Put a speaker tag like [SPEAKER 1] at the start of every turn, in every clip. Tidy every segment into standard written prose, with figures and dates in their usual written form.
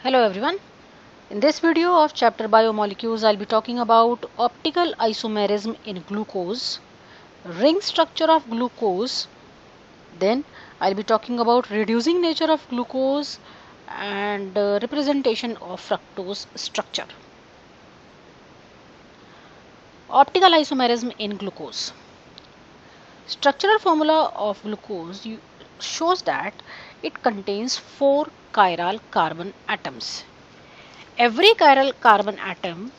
[SPEAKER 1] Hello everyone. In this video of chapter biomolecules, I'll be talking about optical isomerism in glucose, ring structure of glucose, then I'll be talking about reducing nature of glucose and representation of fructose structure. Optical isomerism in glucose. Structural formula of glucose shows that it contains 4 chiral carbon atoms. Every chiral carbon atom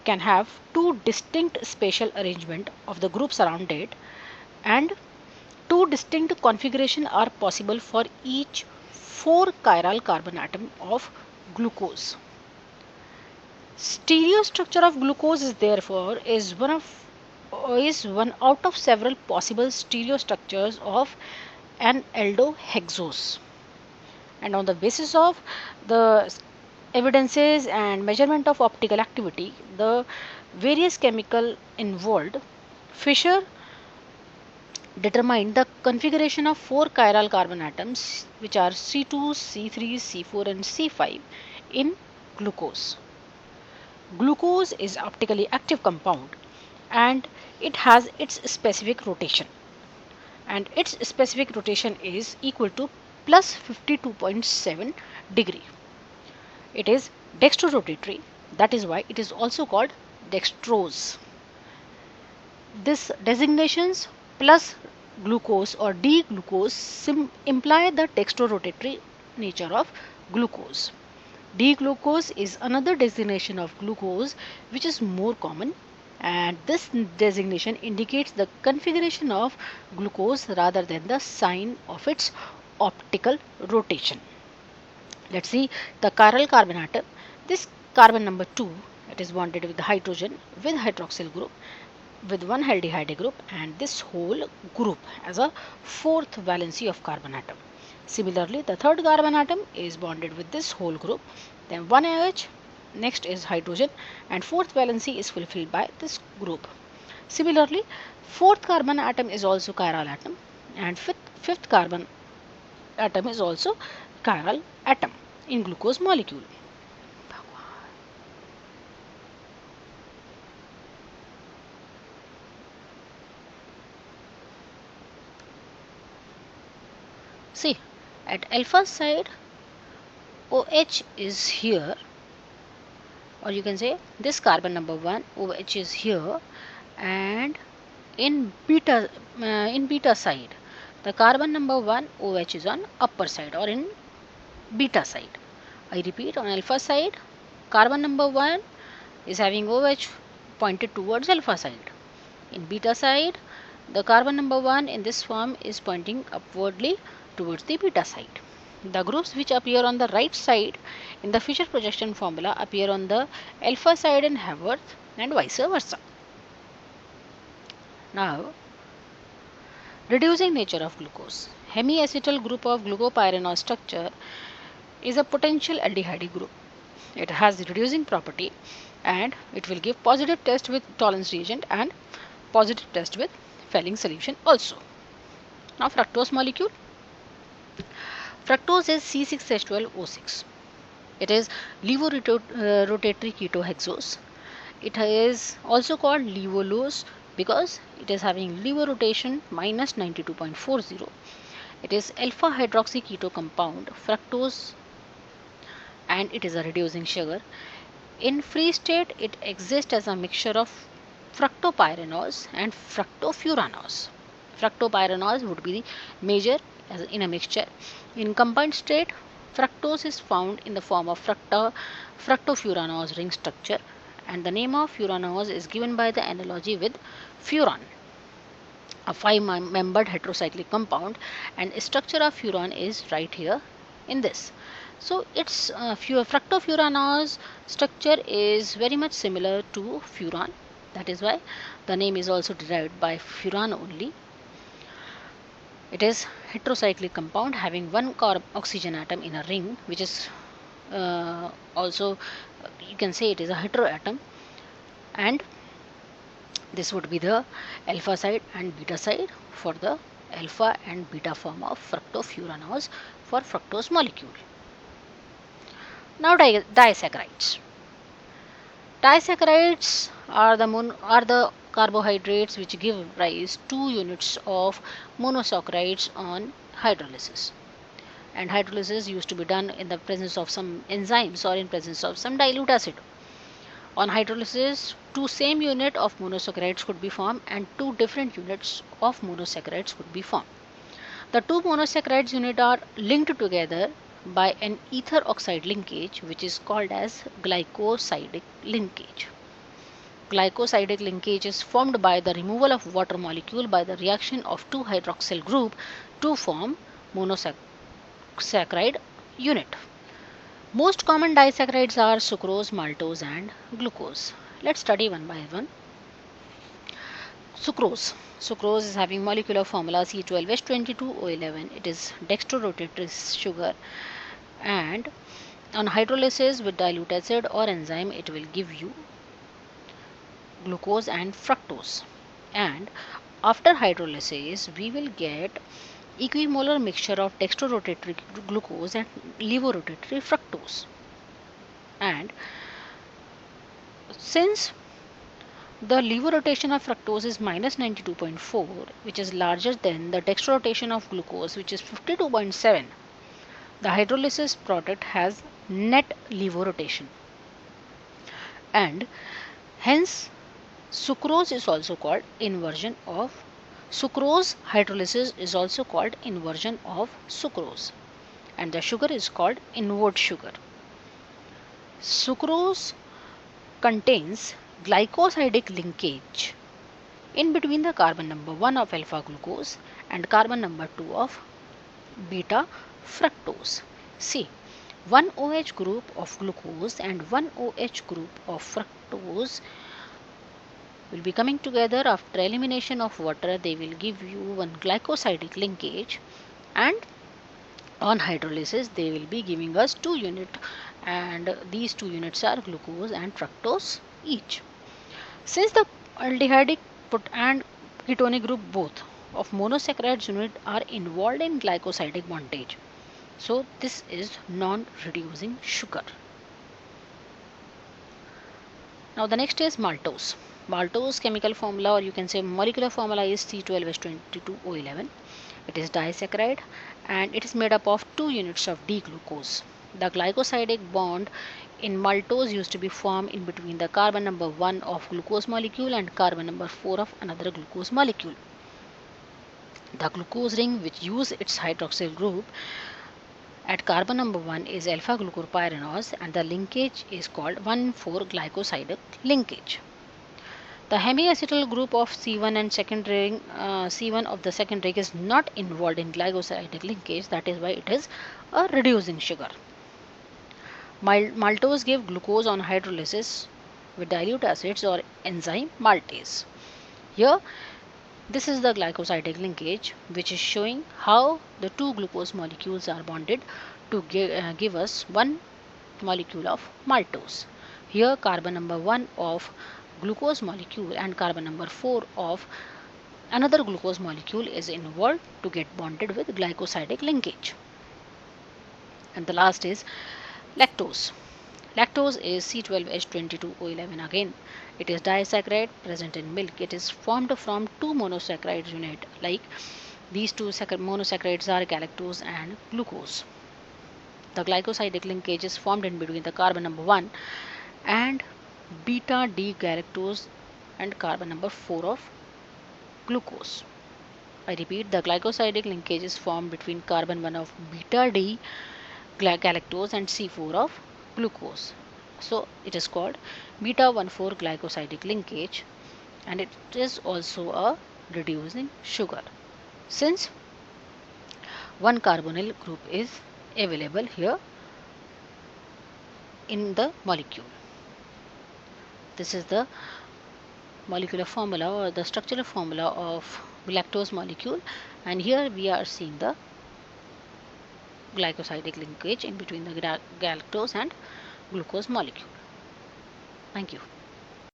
[SPEAKER 1] can have two distinct spatial arrangement of the groups around it, and two distinct configuration are possible for each 4 chiral carbon atom of glucose. Stereostructure of glucose is therefore is one out of several possible stereostructures of an aldohexose, and on the basis of the evidences and measurement of optical activity, the various chemical involved, Fischer determined the configuration of 4 chiral carbon atoms, which are C2, C3, C4 and C5 in glucose. Glucose is optically active compound and it has its specific rotation, and its specific rotation is equal to plus 52.7 degree. It is dextrorotatory, that is why it is also called dextrose. This designations plus glucose or D-glucose imply the dextrorotatory nature of glucose. D-glucose is another designation of glucose which is more common, and this designation indicates the configuration of glucose rather than the sign of its optical rotation. Let's see the chiral carbon atom. This carbon number 2, it is bonded with the hydrogen with hydroxyl group with one aldehyde group, and this whole group has a fourth valency of carbon atom. Similarly, the third carbon atom is bonded with this whole group, then one OH, next is hydrogen, and fourth valency is fulfilled by this group. Similarly, fourth carbon atom is also chiral atom, and fifth carbon atom is also chiral atom in glucose molecule. See, at alpha side OH is here, or you can say this carbon number 1 OH is here, and in beta side the carbon number 1 OH is on upper side or in beta side. I repeat, on alpha side carbon number 1 is having OH pointed towards alpha side. In beta side the carbon number 1 in this form is pointing upwardly towards the beta side. The groups which appear on the right side in the Fischer projection formula appear on the alpha side in Haworth and vice versa. Now, reducing nature of glucose. Hemiacetal group of glucopyranose structure is a potential aldehyde group. It has the reducing property, and it will give positive test with tolerance reagent and positive test with Fehling solution also. Now, fructose molecule. Fructose is C6H12O6. It is levorotatory ketohexose. It is also called levolose because it is having lever rotation minus 92.40. It is alpha hydroxy keto compound fructose, and it is a reducing sugar. In free state, it exists as a mixture of fructopyranose and fructofuranose. Fructopyranose would be the major in a mixture. In combined state, fructose is found in the form of fructofuranose ring structure, and the name of furanose is given by the analogy with furan, a 5-membered heterocyclic compound, and structure of furan is right here in this. So its fructofuranose structure is very much similar to furan. That is why the name is also derived by furan only. It is heterocyclic compound having one oxygen atom in a ring, which is also you can say it is a heteroatom, and this would be the alpha side and beta side for the alpha and beta form of fructofuranose for fructose molecule. Now disaccharides. Disaccharides are the carbohydrates which give rise to units of monosaccharides on hydrolysis. And hydrolysis used to be done in the presence of some enzymes or in presence of some dilute acid. On hydrolysis, two same unit of monosaccharides could be formed and two different units of monosaccharides could be formed. The two monosaccharides unit are linked together by an ether oxide linkage which is called as glycosidic linkage. Glycosidic linkage is formed by the removal of water molecule by the reaction of two hydroxyl group to form monosaccharide unit. Most common disaccharides are sucrose, maltose and glucose. Let's study one by one. Sucrose. Sucrose is having molecular formula C12H22O11. It is dextrorotatory sugar, and on hydrolysis with dilute acid or enzyme it will give you glucose and fructose. And after hydrolysis we will get equimolar mixture of dextrorotatory glucose and levorotatory fructose. And since the lever rotation of fructose is minus 92.4, which is larger than the dextro rotation of glucose, which is 52.7. The hydrolysis product has net lever rotation, and hence sucrose is also called inversion of sucrose. Hydrolysis is also called inversion of sucrose, and the sugar is called invert sugar. Sucrose contains glycosidic linkage in between the carbon number 1 of alpha glucose and carbon number 2 of beta fructose. See, one OH group of glucose and one OH group of fructose will be coming together. After elimination of water, they will give you one glycosidic linkage, and on hydrolysis they will be giving us two units, and these two units are glucose and fructose each. Since the aldehydic and ketonic group both of monosaccharides unit are involved in glycosidic bondage, so this is non-reducing sugar. Now the next is maltose. Maltose chemical formula, or you can say molecular formula, is C12H22O11. It is disaccharide and it is made up of two units of D-glucose. The glycosidic bond in maltose used to be formed in between the carbon number 1 of glucose molecule and carbon number 4 of another glucose molecule. The glucose ring which use its hydroxyl group at carbon number 1 is alpha glucopyranose, and the linkage is called 1,4 glycosidic linkage. The hemiacetyl group of C1 and second ring C1 of the second ring is not involved in glycosidic linkage, that is why it is a reducing sugar. Maltose give glucose on hydrolysis with dilute acids or enzyme maltase. Here this is the glycosidic linkage which is showing how the two glucose molecules are bonded to give us one molecule of maltose. Here carbon number 1 of glucose molecule and carbon number 4 of another glucose molecule is involved to get bonded with glycosidic linkage. And the last is lactose. Lactose is C12H22O11 again. It is disaccharide present in milk. It is formed from two monosaccharide unit, like these two monosaccharides are galactose and glucose. The glycosidic linkage is formed in between the carbon number 1 and beta D galactose and carbon number 4 of glucose. I repeat, the glycosidic linkage is formed between carbon 1 of beta D galactose and C4 of glucose. So it is called beta 1,4 glycosidic linkage, and it is also a reducing sugar since one carbonyl group is available here in the molecule. This is the molecular formula or the structural formula of lactose molecule, and here we are seeing the glycosidic linkage in between the galactose and glucose molecule. Thank you.